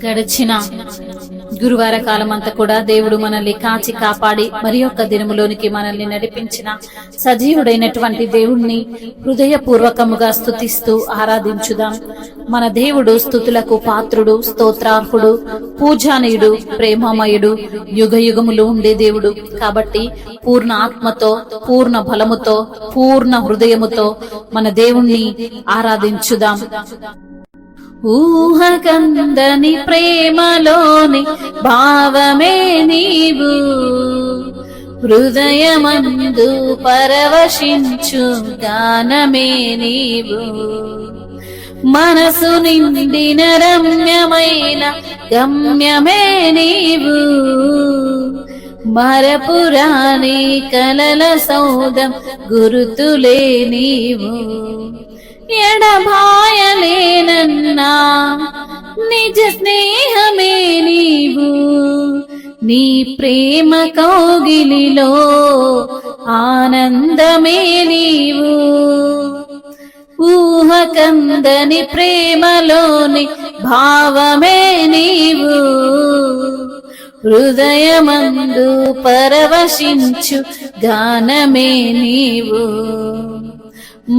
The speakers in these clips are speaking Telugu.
గడిచిన గురువార కాలం అంతా కూడా దేవుడు మనల్ని కాచి కాపాడి మరి యొక్క దినములోనికి మనల్ని నడిపించిన సజీవుడైనటువంటి దేవుణ్ణి హృదయపూర్వకముగా స్తుతిస్తూ ఆరాధించుదాం. మన దేవుడు స్తుతులకు పాత్రుడు, స్తోత్రార్హుడు, పూజానీయుడు, ప్రేమమయుడు, యుగ యుగములు ఉండే దేవుడు. కాబట్టి పూర్ణ ఆత్మతో, పూర్ణ బలముతో, పూర్ణ హృదయముతో మన దేవుణ్ణి ఆరాధించుదాం. ఊహకందని ప్రేమలోని భావమే నీవు, హృదయమందు పరవశించు గానమే నీవు, మనసు నిండిన రమ్యమైన గమ్యమే నీవు, మరపురాని కలల సౌదం గురుతులే నీవు, ఎడబాయలేనన్నా నిజ స్నేహమే నీవు, నీ ప్రేమ కౌగిలిలో ఆనందమే నీవు, ఊహకందని ప్రేమలోని భావమే నీవు, హృదయమందు పరవశించు గానమే నీవు,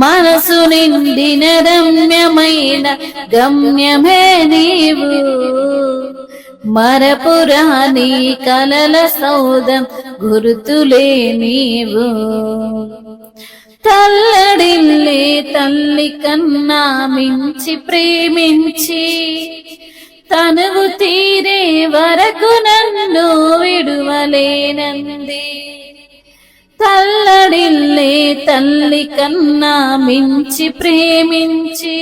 మనసు నిండిన రమ్యమైన గమ్యమే నీవు, మరపురాని కలల సౌదం గురుతులే నీవు, తల్లడిల్లే తల్లి కన్నా మించి ప్రేమించి తనువు తీరే వరకు నన్ను విడువలేనంది, తల్లడిల్లే తల్లి కన్నా మించి ప్రేమించి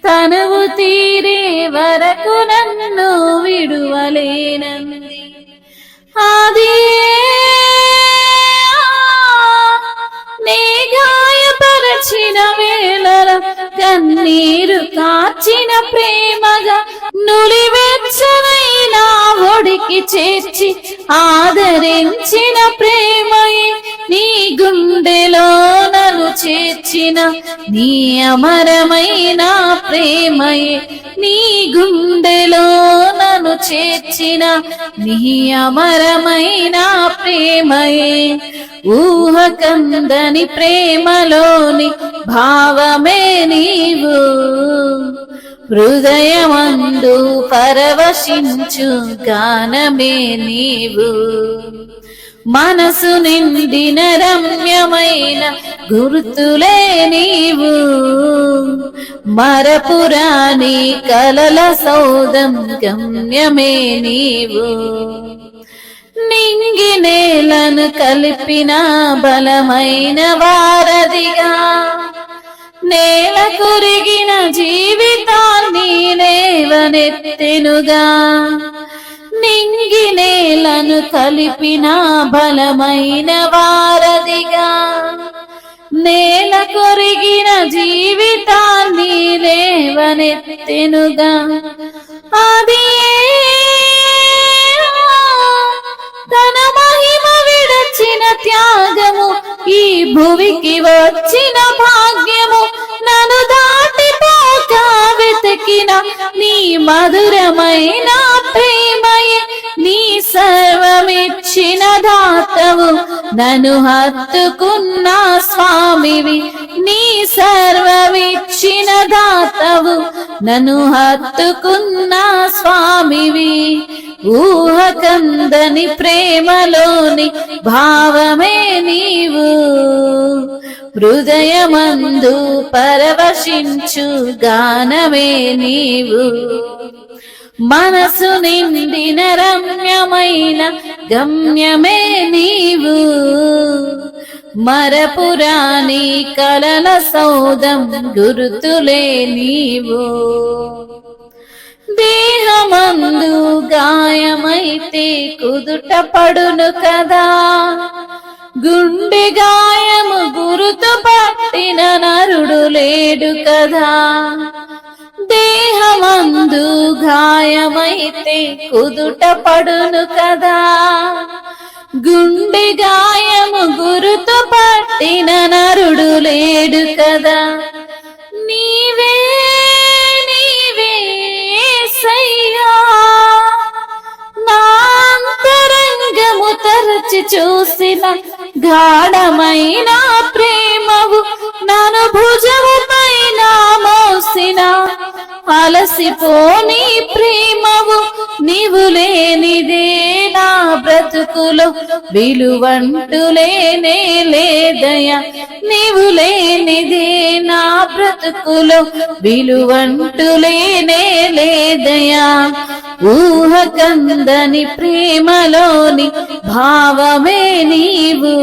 తనువు తీరే వరకు నన్ను విడువలేనంది, అది నే గాయపరచిన వేళల కన్నీరు కార్చిన ప్రేమగా నులివెచ్చనైన ఒడికి చేర్చి ఆదరించిన ప్రేమయే, నీ గుండెలో నన్ను చేర్చిన నీ అమరమైన ప్రేమయే, నీ గుండెలో నన్ను చేర్చిన నీ అమరమైన ప్రేమయే, ఊహకందని ప్రేమలోని భావమే నీవు, హృదయమందు పరవశించు గానమే నీవు, మనసు నిండిన రమ్యమైన గుర్తులే నీవు, మరపురాని కలల సౌదం గమ్యమే నీవు, నింగి నేలను కలిపిన బలమైన వారధిగా నేల కురిగిన జీవితాన్ని లేవనెత్తెనుగా, నింగి నేలను కలిపిన బలమైన వారధిగా నేల కొరిగిన జీవితాన్ని లేవనెత్తెనుగా, అది తన మహిమ విడచిన త్యాగము, ఈ భువికి వచ్చిన భాగ్యము, నన్ను దాటిపోక వెతికిన నీ మధురమైన ప్రేమయే, నీ సర్వమిచ్చిన దాతవు, నన్ను హత్తుకున్న స్వామివి, నీ సర్వమిచ్చిన దాతవు, నన్ను హత్తుకున్న స్వామివి, ఊహకందని ప్రేమలోని భావమే నీవు, హృదయమందు పరవశించు గానమే నీవు, మనసు నిండిన రమ్యమైన గమ్యమే నీవు, మరపురాని కలల సౌదం గురుతులే నీవు, దేహమందు గాయమైతే కుదుట పడును కదా, గుండె గాయము గురుతు పట్టిన నరుడు లేడు కదా, దేహమందు గాయమైతే కుదుట పడును కదా, గుండె గాయము గురుతు పట్టిన నరుడు లేడు కదా, నీవే నీవే యేసయ్యా చూసిన గాఢమైన ప్రేమవు నన్ను భుజము పైన మోసిన అలసిపోని ప్రేమవు నీవు లేనిదే నా బ్రతుకులో విలువంటూ లేనే లేదయ్యా నీవు లేనిదే నా బ్రతుకులో విలువంటూ లేనే లేదయ్యా ఊహకందని ప్రేమలోని భావమే నీవు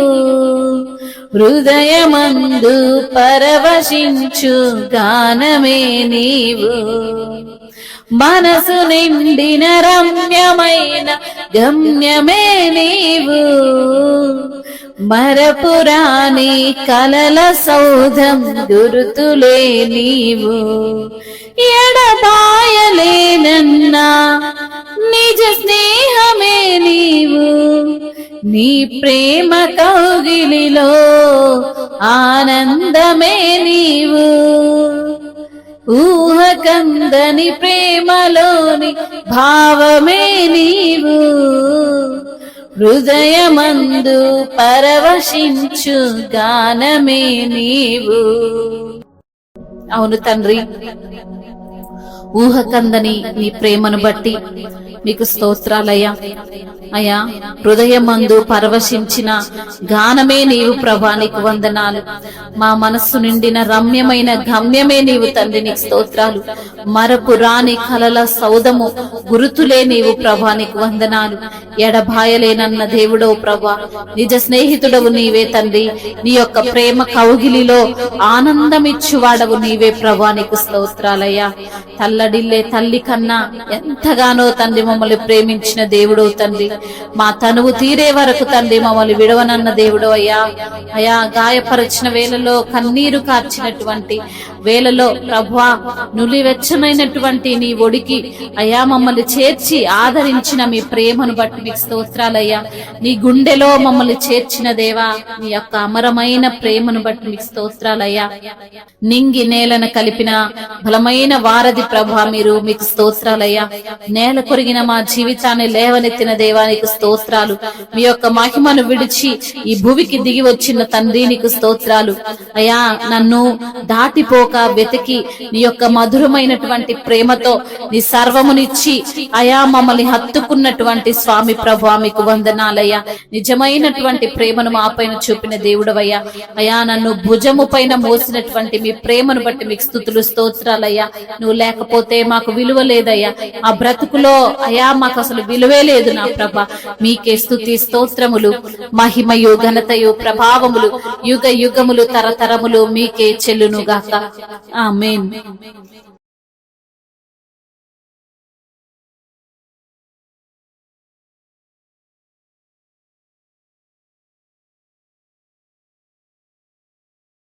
హృదయమందు పరవశించు గానమే నీవు మనసు నిండిన రమ్యమైన గమ్యమే నీవు మరపురాని కలల సౌధం గురుతులే నీవు ఎడబాయలేనన్నా నిజ స్నేహమే నీవు నీ ప్రేమ కౌగిలిలో ఆనందమే నీవు ఊహకందని ప్రేమలోని భావమే నీవు హృదయమందు పరవశించు గానమే నీవు. అవును తండ్రి, ఊహకందని నీ ప్రేమను బట్టి మీకు స్తోత్రాలయ్యా. అయ్యా, హృదయమందు పరవశించిన గానమే నీవు ప్రభా, నీకు వందనాలు. మా మనస్సు నిండిన రమ్యమైన గమ్యమే నీవు తండ్రి, నీకు స్తోత్రాలు. మరపు రాని కలల సౌదము గురుతులే నీవు ప్రభా, నీకు వందనాలు. ఎడబాయలేనన్న దేవుడవు ప్రభా, నిజ స్నేహితుడవు నీవే తండ్రి. నీ యొక్క ప్రేమ కౌగిలిలో ఆనందమిచ్చువాడవు నీవే ప్రభా, నీకు స్తోత్రాలయ్యా. తల్లడిల్లే తల్లి కన్నా ఎంతగానో తండ్రి మమ్మల్ని ప్రేమించిన దేవుడవు తండ్రి. మా తనువు తీరే వరకు తండ్రి మమ్మల్ని విడవనన్న దేవుడు అయ్యా. అయా, గాయపరిచిన వేళలో కన్నీరు కార్చినటువంటి వేళలో ప్రభువా, నులివెచ్చనైనటువంటి నీ ఒడికి అయా మమ్మల్ని చేర్చి ఆదరించిన మీ ప్రేమను బట్టి మీకు స్తోత్రాలయ్యా. నీ గుండెలో మమ్మల్ని చేర్చిన దేవా, నీ యొక్క అమరమైన ప్రేమను బట్టి మీకు స్తోత్రాలయ్యా. నింగి నేలను కలిపిన బలమైన వారధి ప్రభా మీరు, మీకు స్తోత్రాలయ్యా. నేల కొరిగిన మా జీవితాన్ని లేవనెత్తిన దేవా, నీకు స్తోత్రాలు. మీ యొక్క మహిమను విడిచి ఈ భూమికి దిగి వచ్చిన తండ్రి, నీకు స్తోత్రాలు అయా. నన్ను దాటిపోక వెతికి నీ యొక్క మధురమైనటువంటి ప్రేమతో నీ సర్వమునిచ్చి అయా మమ్మల్ని హత్తుకున్నటువంటి స్వామి ప్రభా, మీకు వందనాలయ్యా. నిజమైనటువంటి ప్రేమను మా పైన చూపిన దేవుడవయ్యా. అయా, నన్ను భుజము పైన మోసినటువంటి మీ ప్రేమను బట్టి మీకు స్తుతులు స్తోత్రాలయ్యా. నువ్వు లేకపోతే మాకు విలువ లేదయ్యా. ఆ బ్రతుకులో అయా మాకు అసలు విలువే లేదు నా ప్రభా. మీకే స్తుతి స్తోత్రములు, మహిమయు ఘనతయు ప్రభావములు యుగ యుగములు తరతరములు మీకే చెల్లునుగాక. ఆమేన్.